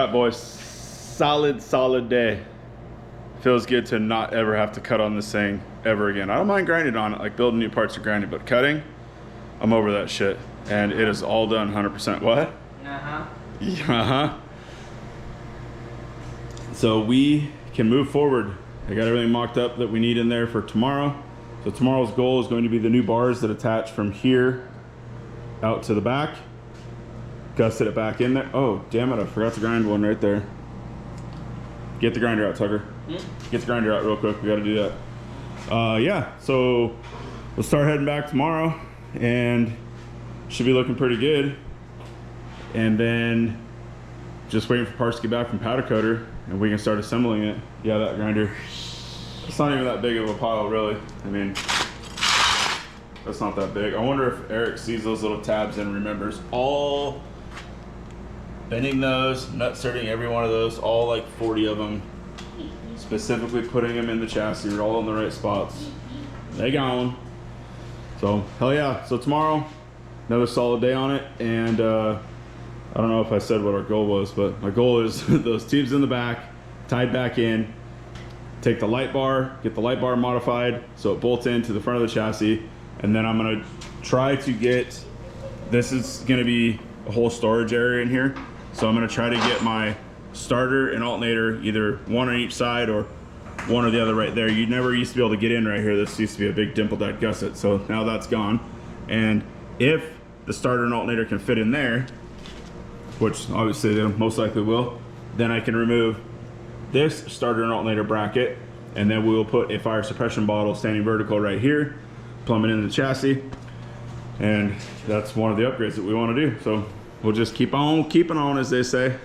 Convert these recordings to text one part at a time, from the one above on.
right, boys, solid day. Feels good to not ever have to cut on this thing ever again. I don't mind grinding on it, like building new parts are grinding, but cutting, I'm over that shit. And it is all done 100%. What? Uh-huh. So we can move forward. I got everything mocked up that we need in there for tomorrow. So tomorrow's goal is going to be the new bars that attach from here out to the back. Gusset it back in there. Oh, damn it, I forgot to grind one right there. Get the grinder out, Tucker. Get the grinder out real quick, we gotta do that. Yeah, so we'll start heading back tomorrow and should be looking pretty good. And then just waiting for parts to get back from powder coater and we can start assembling it. Yeah, that grinder, it's not even that big of a pile really. I mean, that's not that big. I wonder if Eric sees those little tabs and remembers all, bending those, nut inserting every one of those, all like 40 of them, specifically putting them in the chassis. We're all in the right spots. They gone. So hell yeah. So tomorrow, another solid day on it. And I don't know if I said what our goal was, but my goal is those tubes in the back, tied back in, take the light bar, get the light bar modified so it bolts into the front of the chassis. And then I'm gonna try to get, this is gonna be a whole storage area in here. So I'm gonna try to get my starter and alternator, either one on each side or one or the other right there. You never used to be able to get in right here. This used to be a big dimple-dyed gusset, so now that's gone. And if the starter and alternator can fit in there, which obviously they most likely will, then I can remove this starter and alternator bracket, and then we will put a fire suppression bottle standing vertical right here, plumb it into the chassis, and that's one of the upgrades that we want to do. So we'll just keep on keeping on, as they say.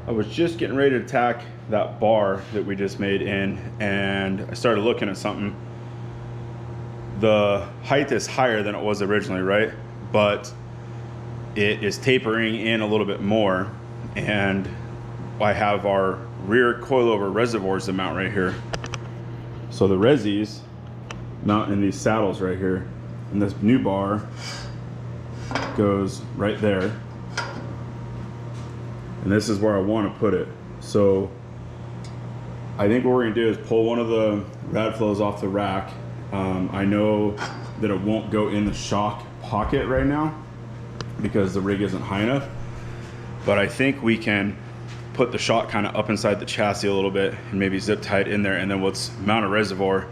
I was just getting ready to tack that bar that we just made in, and I started looking at something. The height is higher than it was originally, right? But it is tapering in a little bit more, and I have our rear coilover reservoirs to mount right here. So the resis mount in these saddles right here, and this new bar goes right there. And this is where I want to put it. So I think what we're gonna do is pull one of the rad flows off the rack. I know that it won't go in the shock pocket right now because the rig isn't high enough, but I think we can put the shock kind of up inside the chassis a little bit and maybe zip tie it in there, and then let's mount a reservoir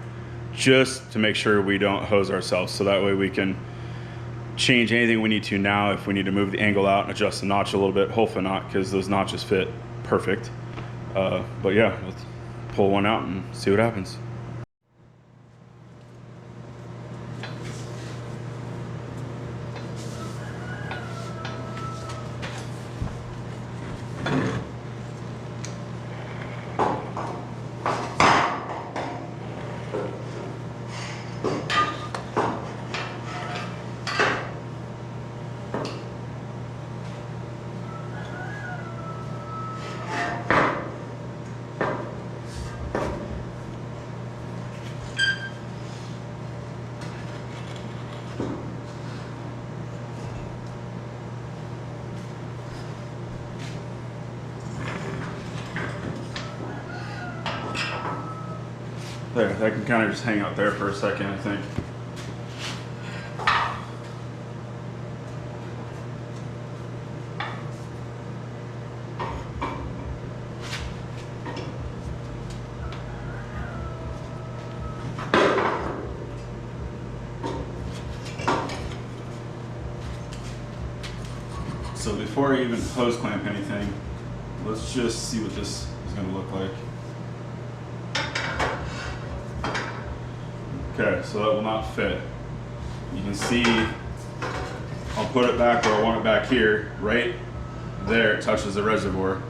just to make sure we don't hose ourselves, so that way we can change anything we need to now. If we need to move the angle out and adjust the notch a little bit, hopefully not, because those notches fit perfect. But yeah, let's pull one out and see what happens. There, that can kind of just hang out there for a second, I think. So before I even hose clamp anything, let's just see what this is going to look like. Okay, so that will not fit. You can see, I'll put it back where I want it back here. Right there, it touches the reservoir.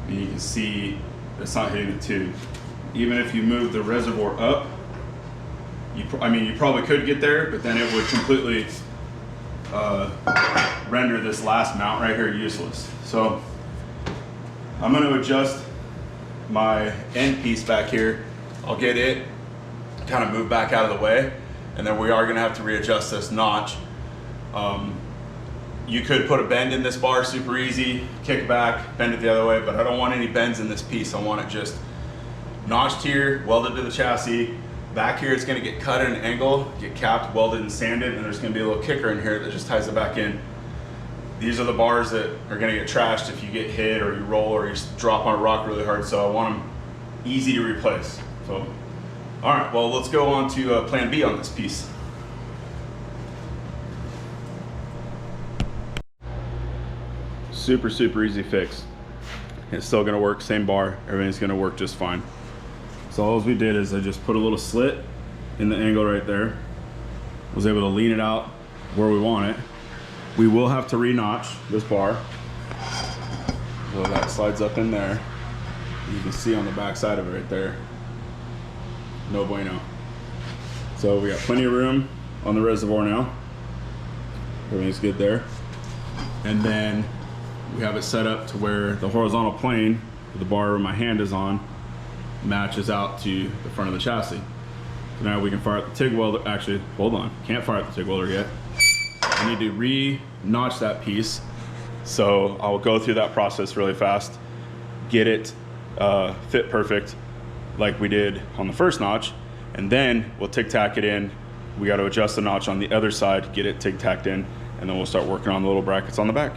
And you can see it's not hitting the tube. Even if you move the reservoir up, you probably could get there, but then it would completely render this last mount right here useless. So I'm going to adjust my end piece back here. I'll get it kind of move back out of the way, and then we are going to have to readjust this notch. You could put a bend in this bar super easy, kick it back, bend it the other way, but I don't want any bends in this piece. I want it just notched here, welded to the chassis. Back here it's going to get cut at an angle, get capped, welded, and sanded, and there's going to be a little kicker in here that just ties it back in. These are the bars that are going to get trashed if you get hit or you roll or you drop on a rock really hard, so I want them easy to replace. So, all right, well, let's go on to plan B on this piece. Super, super easy fix. It's still gonna work, same bar, everything's gonna work just fine. So all we did is I just put a little slit in the angle right there. Was able to lean it out where we want it. We will have to re-notch this bar. So that slides up in there. You can see on the back side of it right there. No bueno. So we got plenty of room on the reservoir now. Everything's good there. And then we have it set up to where the horizontal plane, the bar where my hand is on, matches out to the front of the chassis. So now we can fire up the TIG welder. Actually, hold on, can't fire up the TIG welder yet. I need to re-notch that piece. So I'll go through that process really fast, get it fit perfect like we did on the first notch, and then we'll TIG tack it in. We got to adjust the notch on the other side, get it TIG tacked in, and then we'll start working on the little brackets on the back.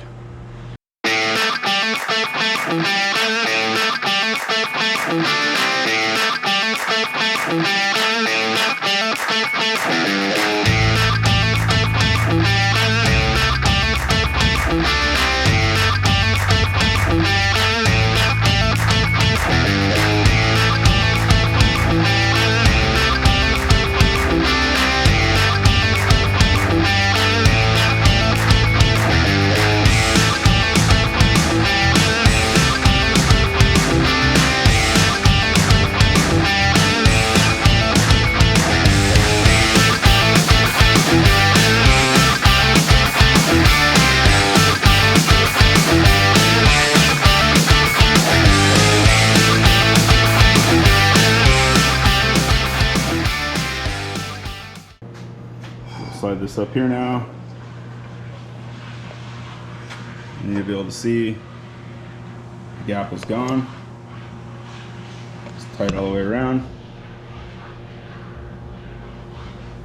this up here now. And you'll be able to see the gap is gone. Just tight all the way around.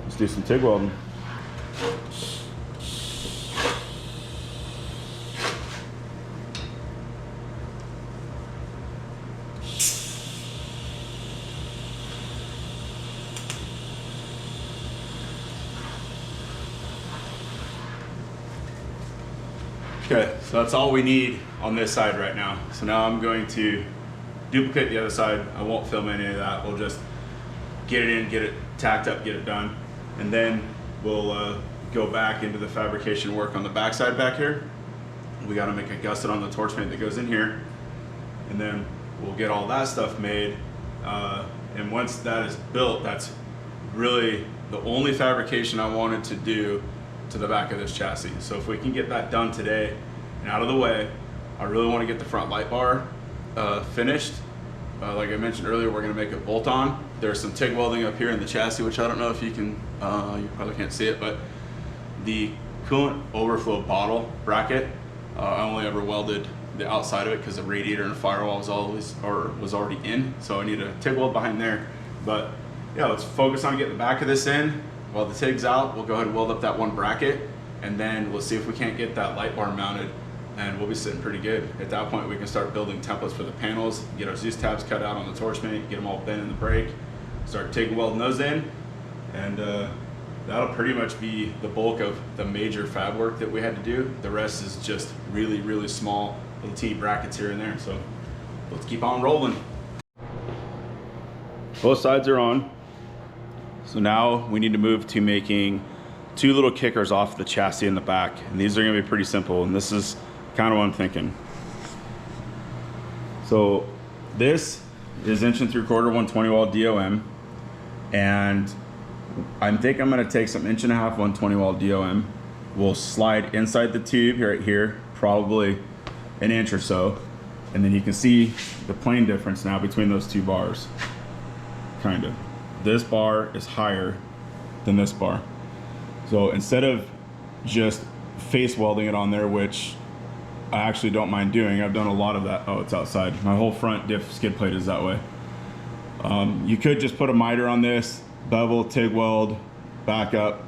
Let's do some TIG welding. Okay, so that's all we need on this side right now. So now I'm going to duplicate the other side. I won't film any of that. We'll just get it in, get it tacked up, get it done. And then we'll go back into the fabrication work on the back side back here. We gotta make a gusset on the torch paint that goes in here. And then we'll get all that stuff made. And once that is built, that's really the only fabrication I wanted to do to the back of this chassis. So if we can get that done today and out of the way, I really want to get the front light bar finished. Like I mentioned earlier, we're going to make a bolt on. There's some TIG welding up here in the chassis, which I don't know if you can, you probably can't see it, but the coolant overflow bottle bracket, I only ever welded the outside of it because the radiator and the firewall was already in, so I need a TIG weld behind there. But yeah, let's focus on getting the back of this in. While the TIG's out, we'll go ahead and weld up that one bracket, and then we'll see if we can't get that light bar mounted, and we'll be sitting pretty good. At that point, we can start building templates for the panels, get our Zeus tabs cut out on the torch paint, get them all bent in the brake, start TIG welding those in, and that'll pretty much be the bulk of the major fab work that we had to do. The rest is just really, really small little T brackets here and there. So let's keep on rolling. Both sides are on. So now we need to move to making two little kickers off the chassis in the back. And these are gonna be pretty simple. And this is kind of what I'm thinking. So this is 1 3/4 120 wall DOM. And I think I'm gonna take some 1.5 120 wall DOM. We'll slide inside the tube right here, probably 1 inch or so. And then you can see the plane difference now between those two bars, kind of. This bar is higher than this bar. So instead of just face welding it on there, which I actually don't mind doing, I've done a lot of that. Oh, it's outside. My whole front diff skid plate is that way. You could just put a miter on this, bevel, TIG weld, back up.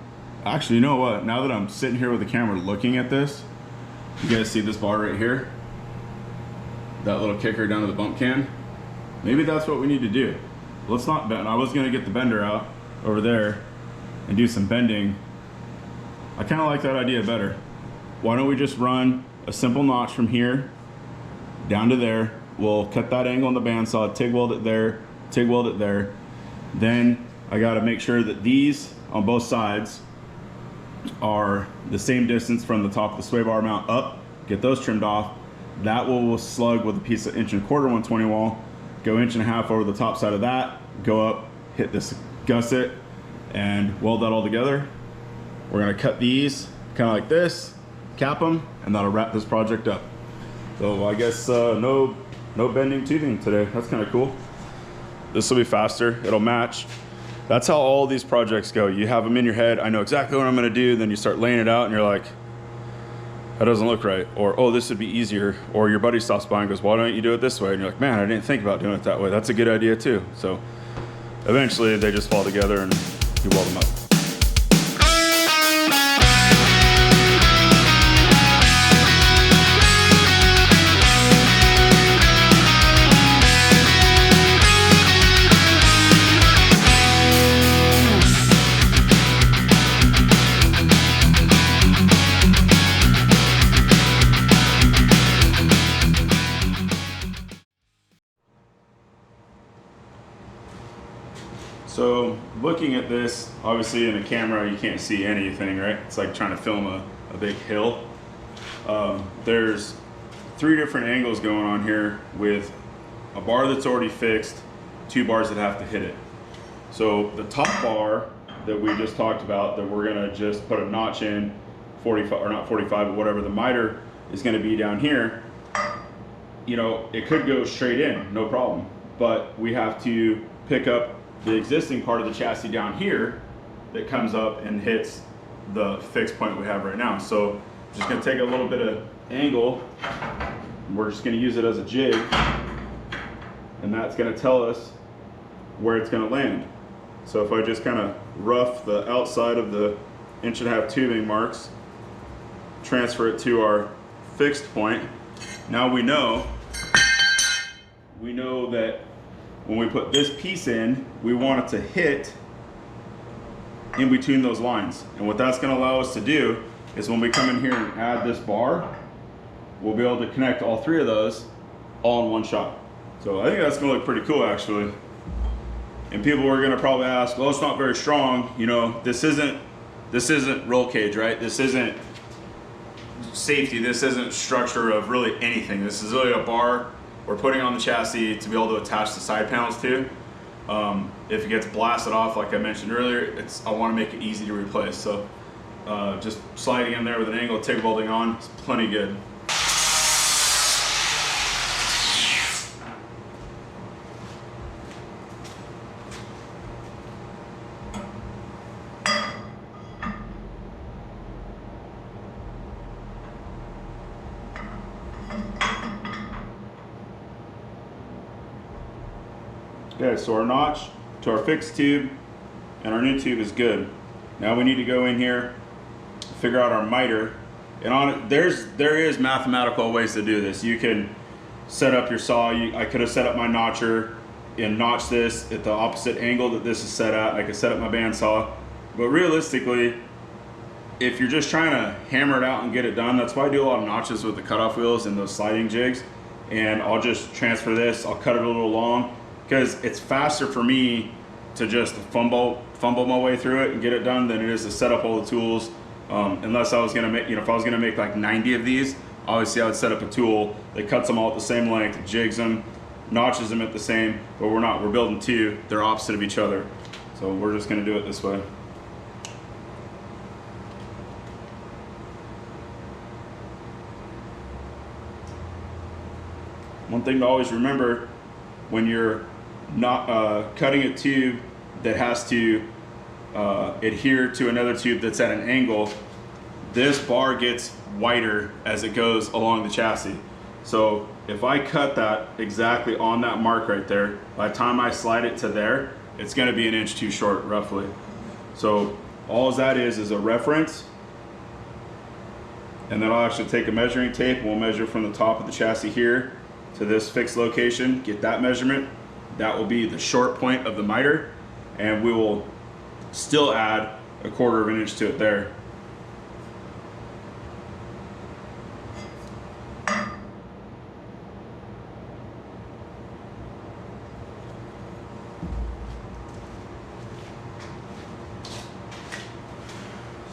Actually, you know what? Now that I'm sitting here with the camera looking at this, you guys see this bar right here? That little kicker down to the bump can? Maybe that's what we need to do. Let's not bend. I was gonna get the bender out over there and do some bending. I kind of like that idea better. Why don't we just run a simple notch from here down to there? We'll cut that angle on the bandsaw, TIG weld it there, TIG weld it there. Then I gotta make sure that these on both sides are the same distance from the top of the sway bar mount up, get those trimmed off. That will slug with a piece of 1 1/4 120 wall, go 1.5 inches over the top side of that, go up, hit this gusset, and weld that all together. We're gonna cut these kind of like this, cap them, and that'll wrap this project up. So I guess no bending toothing today. That's kind of cool. This will be faster, it'll match. That's how all these projects go. You have them in your head, I know exactly what I'm gonna do, then you start laying it out and you're like, that doesn't look right. Or, oh, this would be easier. Or your buddy stops by and goes, why don't you do it this way? And you're like, man, I didn't think about doing it that way. That's a good idea too. So eventually they just fall together and you weld them up. So looking at this, obviously in a camera you can't see anything, right? It's like trying to film a big hill. There's 3 different angles going on here with a bar that's already fixed, 2 bars that have to hit it. So the top bar that we just talked about, that we're gonna just put a notch in, 45, or not 45, but whatever the miter is gonna be down here, you know, it could go straight in, no problem. But we have to pick up the existing part of the chassis down here that comes up and hits the fixed point we have right now. So just gonna take a little bit of angle, and we're just gonna use it as a jig, and that's gonna tell us where it's gonna land. So if I just kind of rough the outside of the 1.5" tubing marks, transfer it to our fixed point, now we know that when we put this piece in, we want it to hit in between those lines. And what that's gonna allow us to do is when we come in here and add this bar, we'll be able to connect all 3 of those all in one shot. So I think that's gonna look pretty cool actually. And people are gonna probably ask, well, it's not very strong. You know, this isn't roll cage, right? This isn't safety. This isn't structure of really anything. This is really a bar we're putting on the chassis to be able to attach the side panels to. If it gets blasted off, like I mentioned earlier, I want to make it easy to replace. So just sliding in there with an angle, TIG welding on, it's plenty good. Okay, so our notch to our fixed tube and our new tube is good. Now we need to go in here, figure out our miter, and on it, there is mathematical ways to do this. You can set up your saw. I could have set up my notcher and notch this at the opposite angle that this is set at. I could set up my bandsaw, but realistically, if you're just trying to hammer it out and get it done, that's why I do a lot of notches with the cutoff wheels and those sliding jigs. And I'll just transfer this. I'll cut it a little long, because it's faster for me to just fumble my way through it and get it done than it is to set up all the tools. Unless I was gonna make, if I was gonna make like 90 of these, obviously I would set up a tool that cuts them all at the same length, jigs them, notches them at the same, but we're not, we're building 2, they're opposite of each other. So we're just gonna do it this way. One thing to always remember when you're not cutting a tube that has to adhere to another tube that's at an angle, this bar gets wider as it goes along the chassis. So if I cut that exactly on that mark right there, by the time I slide it to there, it's gonna be 1 inch too short roughly. So all that is a reference, and then I'll actually take a measuring tape and we'll measure from the top of the chassis here to this fixed location, get that measurement. That will be the short point of the miter, and we will still add 1/4 inch to it there.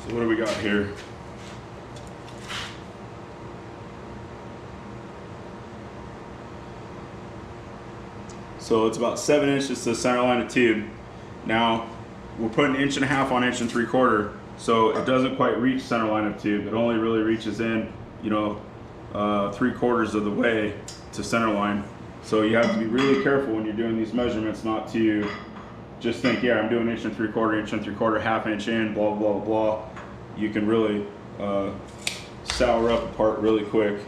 So what do we got here? So it's about 7 inches to the center line of tube. Now we're putting 1.5" on 1 3/4, so it doesn't quite reach center line of tube. It only really reaches in, 3/4 of the way to center line. So you have to be really careful when you're doing these measurements, not to just think, yeah, I'm doing 1 3/4, 1 3/4, ½ inch in, blah blah blah. You can really sour up a part really quick.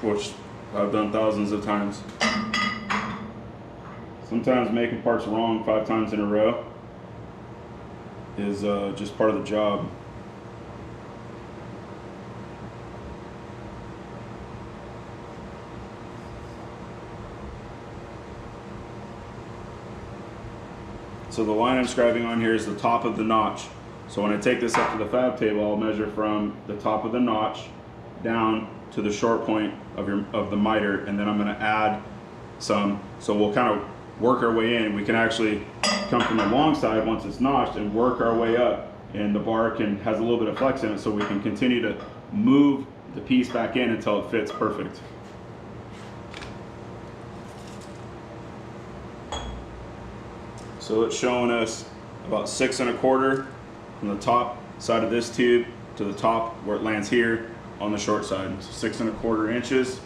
Which I've done thousands of times. Sometimes making parts wrong 5 times in a row is just part of the job. So the line I'm scribing on here is the top of the notch. So when I take this up to the fab table, I'll measure from the top of the notch down to the short point of the miter, and then I'm going to add some. So we'll kind of work our way in. We can actually come from the long side once it's notched and work our way up, and the bar has a little bit of flex in it, so we can continue to move the piece back in until it fits perfect. So it's showing us about 6 1/4 from the top side of this tube to the top where it lands here on the short side. So 6 1/4 inches.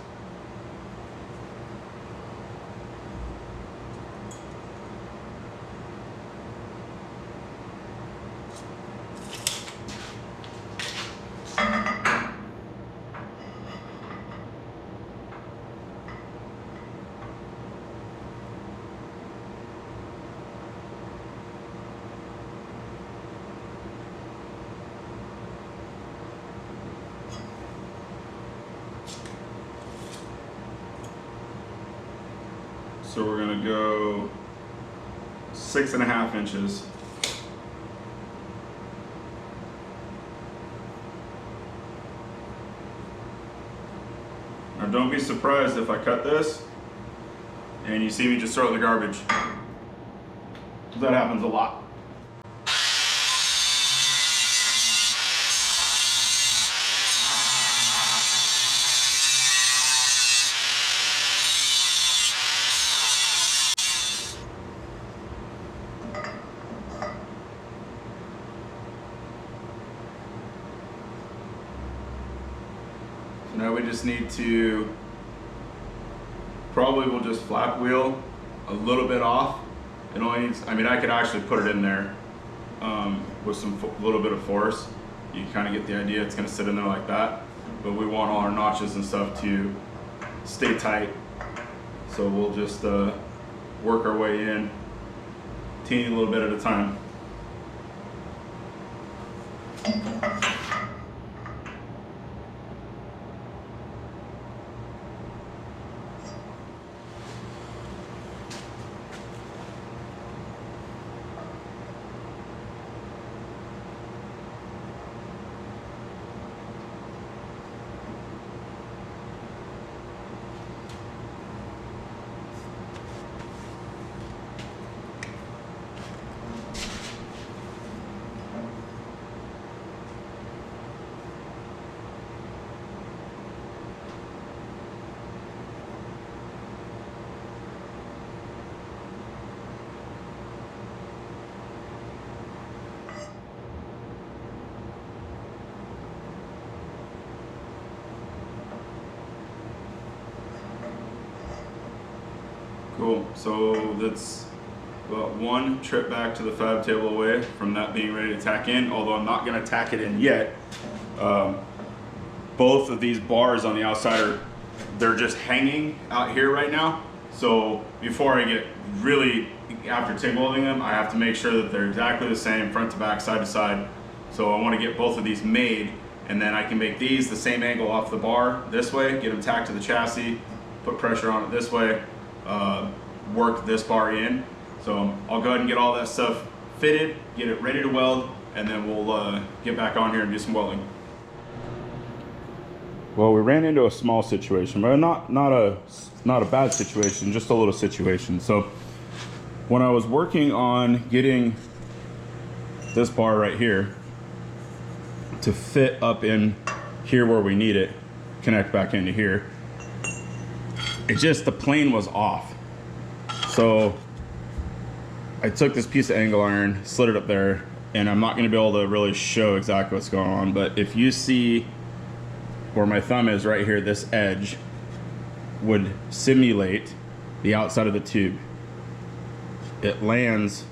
So we're gonna go 6.5 inches. Now don't be surprised if I cut this and you see me just throw it in the garbage. That happens a lot. Now we just need to, probably we'll just flap wheel a little bit off. It only needs, I mean, I could actually put it in there with some little bit of force. You kind of get the idea, it's gonna sit in there like that. But we want all our notches and stuff to stay tight. So we'll just work our way in, teeny little bit at a time. Cool, so that's about one trip back to the fab table away from that being ready to tack in, although I'm not gonna tack it in yet. Both of these bars on the outside they're just hanging out here right now. So before I get really, after TIG welding them, I have to make sure that they're exactly the same, front to back, side to side. So I wanna get both of these made, and then I can make these the same angle off the bar this way, get them tacked to the chassis, put pressure on it this way, work this bar in. So I'll go ahead and get all that stuff fitted, get it ready to weld, and then we'll get back on here and do some welding. Well, we ran into a small situation, but not a bad situation, just a little situation. So when I was working on getting this bar right here to fit up in here where we need it, connect back into here, the plane was off. So I took this piece of angle iron, slid it up there, and I'm not gonna be able to really show exactly what's going on, but if you see where my thumb is right here, this edge would simulate the outside of the tube. It lands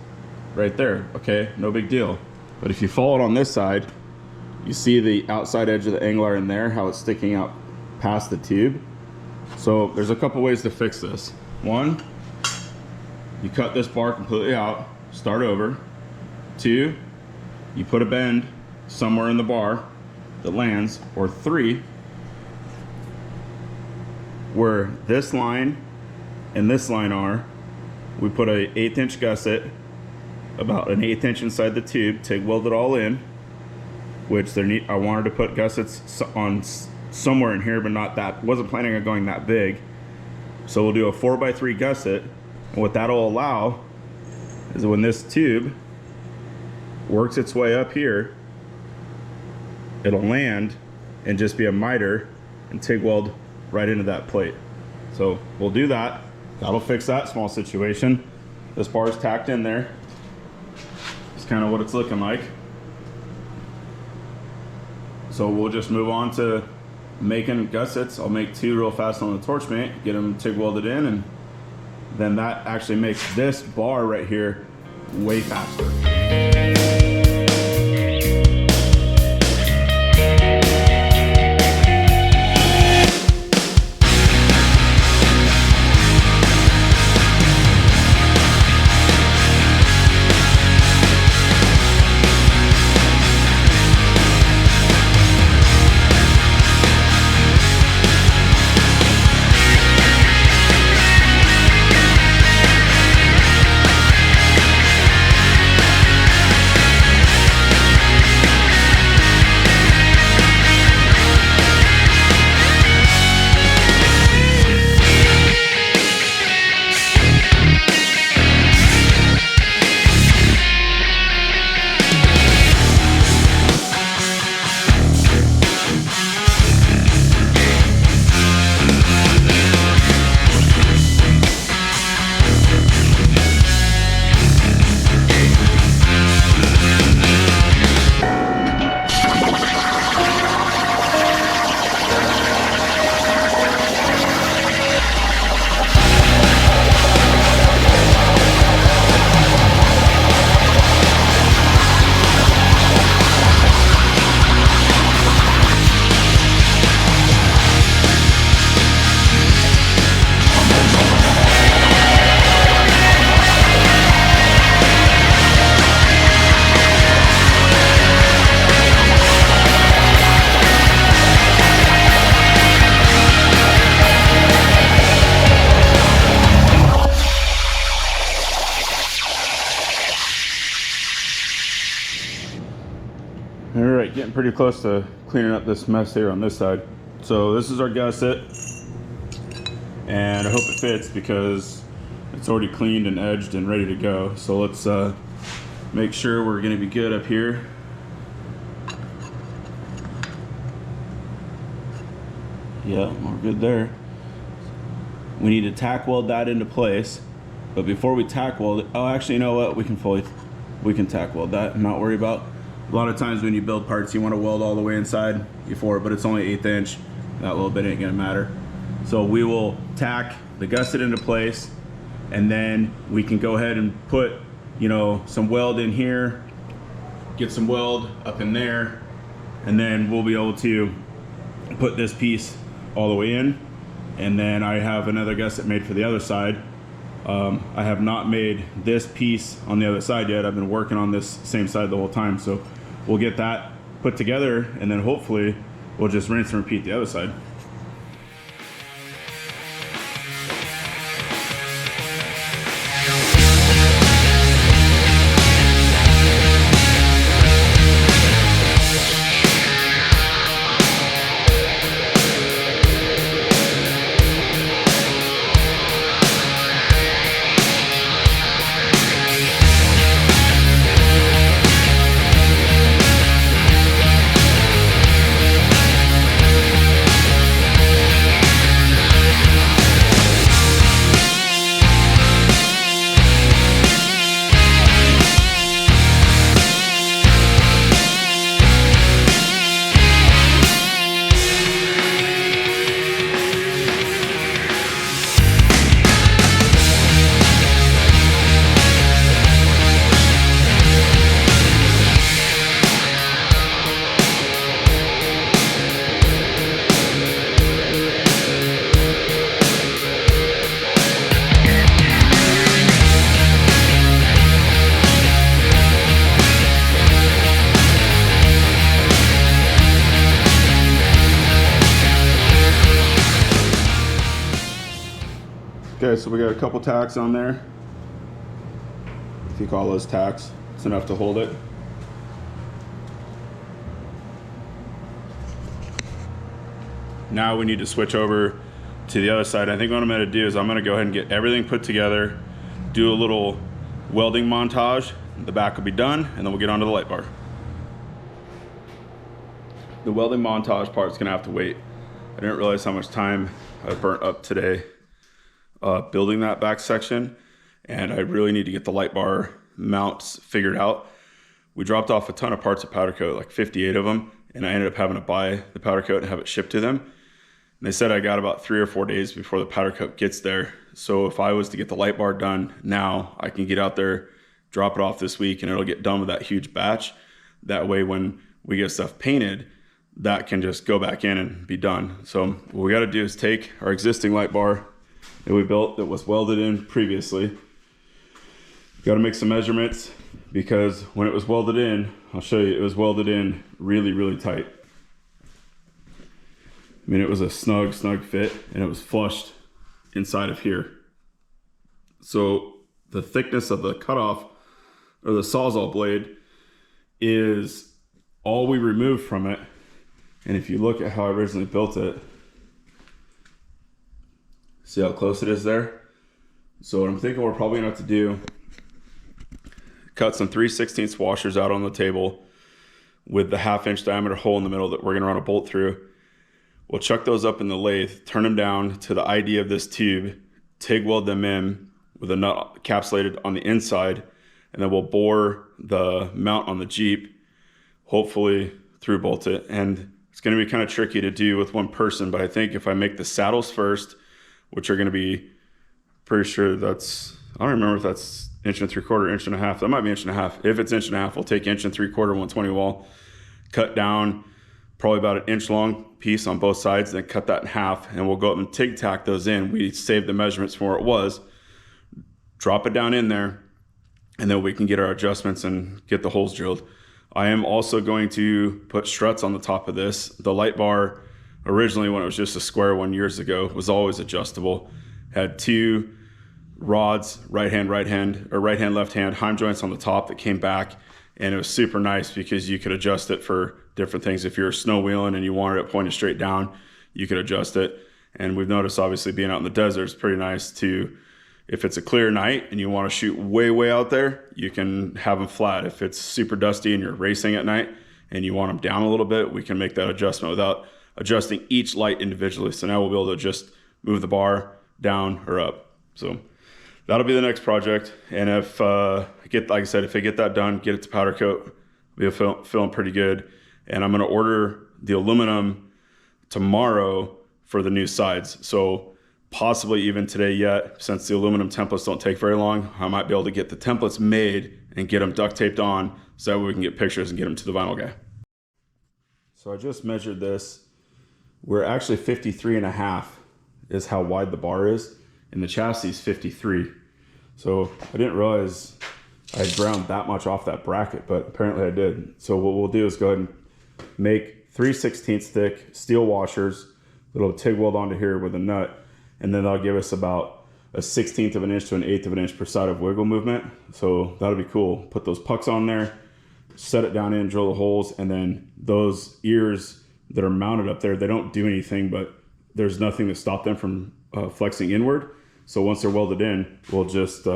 right there, okay, no big deal. But if you follow it on this side, you see the outside edge of the angle iron there, how it's sticking out past the tube. So there's a couple ways to fix this. One, you cut this bar completely out, start over. Two, you put a bend somewhere in the bar that lands. Or three, where this line and this line are, we put a 1/8 inch gusset, about an 1/8 inch inside the tube, TIG weld it all in, which I wanted to put gussets on somewhere in here, but not that, wasn't planning on going that big. So we'll do a 4x3 gusset, and what that'll allow is when this tube works its way up here, it'll land and just be a miter and TIG weld right into that plate. So we'll do that. That'll fix that small situation. This bar is tacked in there. It's kind of what it's looking like. So we'll just move on to making gussets. I'll make 2 real fast on the torch mate, get them TIG welded in, and then that actually makes this bar right here way faster. getting pretty close to cleaning up this mess here on this side. So this is our gusset, and I hope it fits because it's already cleaned and edged and ready to go. So let's make sure we're gonna be good up here. Yeah, we're good there. We need to tack weld that into place, but before we tack weld it, oh, actually, you know what? We can tack weld that and not worry about. A lot of times when you build parts, you want to weld all the way inside before, but it's only 1/8 inch. That little bit ain't gonna matter. So we will tack the gusset into place, and then we can go ahead and put, you know, some weld in here, get some weld up in there, and then we'll be able to put this piece all the way in. And then I have another gusset made for the other side. I have not made this piece on the other side yet. I've been working on this same side the whole time. So we'll get that put together, and then hopefully we'll just rinse and repeat the other side. Okay, so we got a couple tacks on there. If you call those tacks, it's enough to hold it. Now we need to switch over to the other side. I think what I'm gonna do is I'm gonna go ahead and get everything put together, do a little welding montage. The back will be done, and then we'll get onto the light bar. The welding montage part is gonna have to wait. I didn't realize how much time I burnt up today building that back section, and I really need to get the light bar mounts figured out. We dropped off a ton of parts of powder coat, like 58 of them, and I ended up having to buy the powder coat and have it shipped to them. And they said I got about 3 or 4 days before the powder coat gets there. So if I was to get the light bar done now, I can get out there, drop it off this week, and it'll get done with that huge batch. That way when we get stuff painted, that can just go back in and be done. So what we gotta do is take our existing light bar that we built that was welded in previously. Got to make some measurements, because when it was welded in, I'll show you, it was welded in really, really tight. I mean, it was a snug fit, and it was flushed inside of here. So the thickness of the cutoff, or the Sawzall blade, is all we removed from it. And if you look at how I originally built it, see how close it is there? So what I'm thinking we're probably gonna have to do, cut some 3/16 washers out on the table with the 1/2 inch diameter hole in the middle that we're gonna run a bolt through. We'll chuck those up in the lathe, turn them down to the ID of this tube, TIG weld them in with a nut encapsulated on the inside, and then we'll bore the mount on the Jeep, hopefully through bolt it. And it's gonna be kind of tricky to do with one person, but I think if I make the saddles first, which are gonna be, pretty sure that's, I don't remember if that's 1 3/4, 1.5 inches. That might be 1.5 inches. If it's 1.5 inches, we'll take 1 3/4, 120 wall, cut down probably about 1 inch long piece on both sides, then cut that in half, and we'll go up and TIG tack those in. We save the measurements from where it was, drop it down in there, and then we can get our adjustments and get the holes drilled. I am also going to put struts on the top of this. The light bar, originally when it was just a square one years ago, was always adjustable. Had 2 rods, right hand, left hand, heim joints on the top that came back, and it was super nice because you could adjust it for different things. If you're snow wheeling and you wanted it pointed straight down, you could adjust it. And we've noticed, obviously, being out in the desert, it's pretty nice to, if it's a clear night and you want to shoot way out there, you can have them flat. If it's super dusty and you're racing at night and you want them down a little bit, we can make that adjustment without adjusting each light individually. So now we'll be able to just move the bar down or up. So that'll be the next project. And if like I said, if I get that done, get it to powder coat, we'll be feeling pretty good. And I'm going to order the aluminum tomorrow for the new sides. So possibly even today yet, since the aluminum templates don't take very long, I might be able to get the templates made and get them duct taped on so that way we can get pictures and get them to the vinyl guy. So I just measured this. We're actually 53.5 is how wide the bar is, and the chassis is 53. So I didn't realize I had ground that much off that bracket, but apparently I did. So what we'll do is go ahead and make 3/16 thick steel washers, little TIG weld onto here with a nut, and then that'll give us about a 1/16 of an inch to an 1/8 of an inch per side of wiggle movement. So that'll be cool. Put those pucks on there, set it down in, drill the holes, and then those ears that are mounted up there, they don't do anything, but there's nothing to stop them from flexing inward. So once they're welded in, we'll just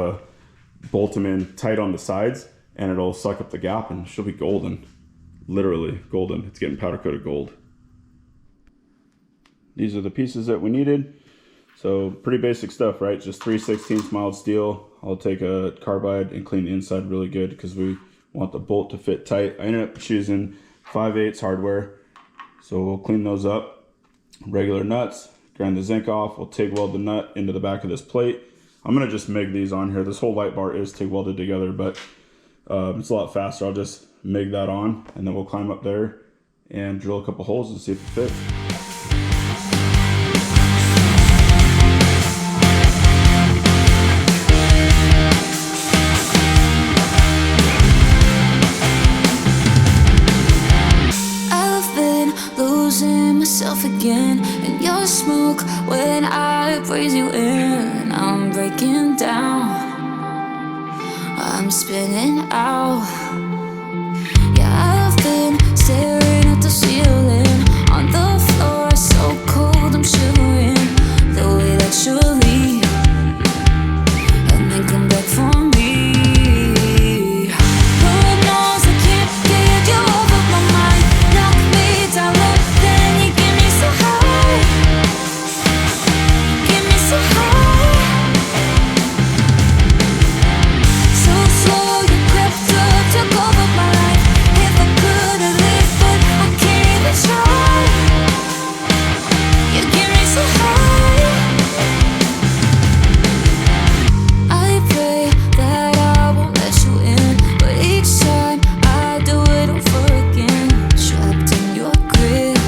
bolt them in tight on the sides, and it'll suck up the gap, and she'll be golden. Literally golden. It's getting powder coated gold. These are the pieces that we needed. So pretty basic stuff, right? Just 3/16 mild steel. I'll take a carbide and clean the inside really good because we want the bolt to fit tight. I ended up choosing 5/8 hardware. So we'll clean those up. Regular nuts, grind the zinc off. We'll TIG weld the nut into the back of this plate. I'm gonna just MIG these on here. This whole light bar is TIG welded together, but it's a lot faster. I'll just MIG that on, and then we'll climb up there and drill a couple holes and see if it fits. Again, and your smoke when I praise you in. I'm breaking down, I'm spinning out. Yeah, I've been staring at the ceiling, on the floor, so cold I'm shivering. The way that you leave and then come back for me. Lord knows I can't get you over my mind. Knock me down low, then you get me so high. Get me so high. So slow you crept up, took over my life. If I could have lived, but I can't even try. You get me so high. I pray that I won't let you in, but each time I do it over again. Trapped in your grip,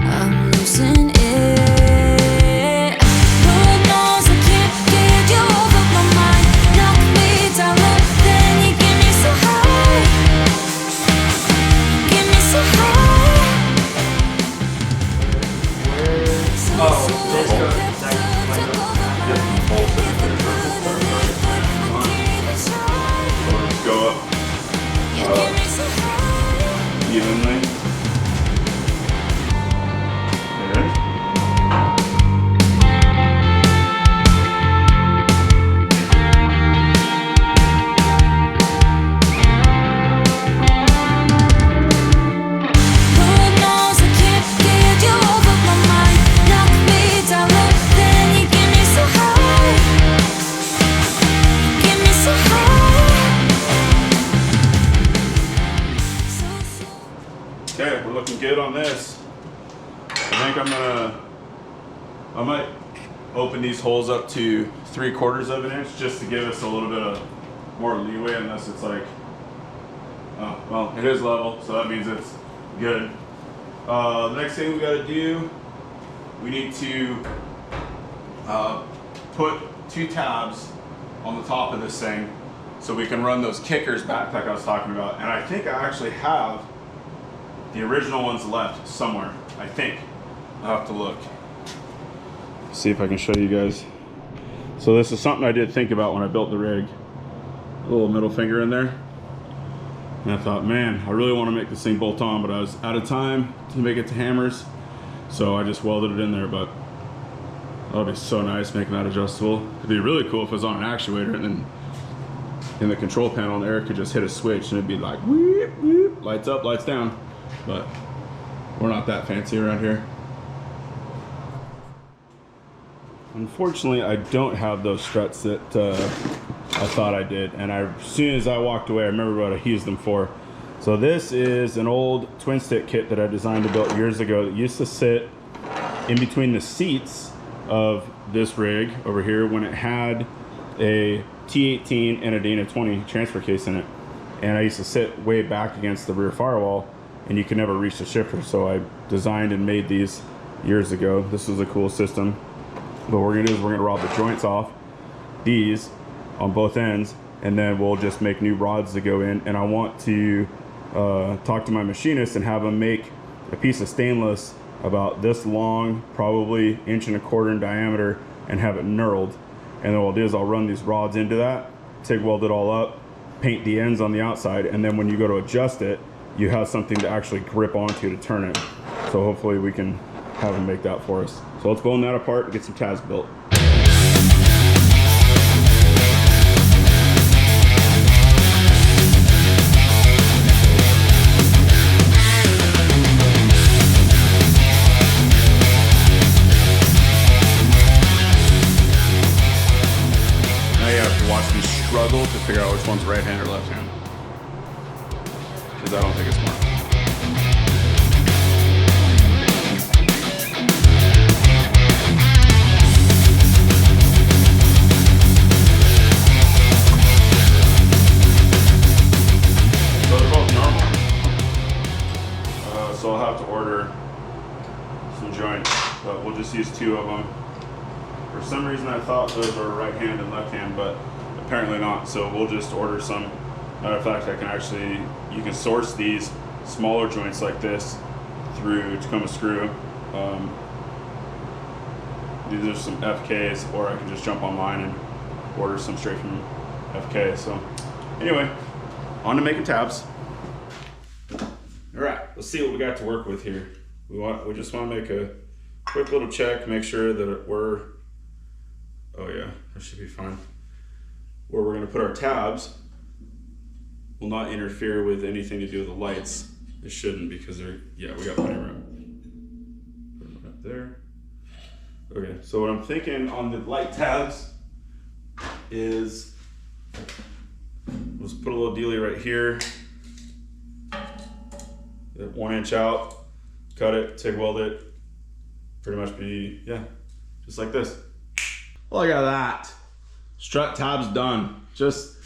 I'm losing it. Lord knows I can't get you over my mind. Knock me down low, then you get me so high. Get me so high. Let's go up evenly. There. Lord knows I can't get you over my mind. Knock me down low, then you get me so high. Get me so high. Okay, we're looking good on this. I think I might open these holes up to 3/4 of an inch just to give us a little bit of more leeway, unless it's like, well, it is level, so that means it's good. The next thing we gotta do, we need to put 2 tabs on the top of this thing so we can run those kickers back like I was talking about. And I think I actually have the original ones left somewhere, I think. I'll have to look. See if I can show you guys. So this is something I did think about when I built the rig. A little middle finger in there. And I thought, man, I really want to make this thing bolt on, but I was out of time to make it to hammers. So I just welded it in there, but that would be so nice making that adjustable. It'd be really cool if it was on an actuator and then in the control panel and Eric could just hit a switch and it'd be like, whoop, whoop, lights up, lights down. But we're not that fancy around here. Unfortunately, I don't have those struts that I thought I did. And as soon as I walked away, I remember what I used them for. So this is an old twin stick kit that I designed and built years ago that used to sit in between the seats of this rig over here when it had a T18 and a Dana 20 transfer case in it. And I used to sit way back against the rear firewall and you could never reach the shifter. So I designed and made these years ago. This was a cool system. What we're gonna do is we're gonna rod the joints off these on both ends, and then we'll just make new rods to go in. And I want to talk to my machinist and have him make a piece of stainless about this long, probably 1.25 inches in diameter, and have it knurled. And then what I'll do is I'll run these rods into that, TIG weld it all up, paint the ends on the outside, and then when you go to adjust it, you have something to actually grip onto to turn it. So hopefully we can have him make that for us. So let's bone that apart and get some tabs built. Struggle to figure out which one's right hand or left hand, because I don't think it's marked. So they're both normal. So I'll have to order some joints, but we'll just use 2 of them. For some reason I thought those were right hand and left hand, but apparently not, so we'll just order some. Matter of fact, you can source these smaller joints like this through Tacoma Screw. These are some FKs, or I can just jump online and order some straight from FK. So anyway, on to making tabs. All right, let's see what we got to work with here. We just want to make a quick little check, make sure that we're, oh yeah, that should be fine. Where we're going to put our tabs will not interfere with anything to do with the lights. It shouldn't, because they're, yeah, we got plenty of room. Put them right there. Okay, so what I'm thinking on the light tabs is, let's put a little dealie right here. Get 1 inch out, cut it, TIG weld it. Pretty much be, yeah, just like this. Look at that. Strut tabs done. Just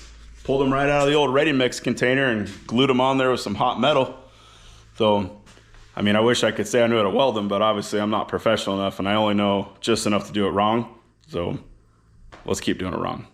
pulled them right out of the old ready mix container and glued them on there with some hot metal. So, I mean, I wish I could say I knew how to weld them, but obviously I'm not professional enough and I only know just enough to do it wrong. So let's keep doing it wrong.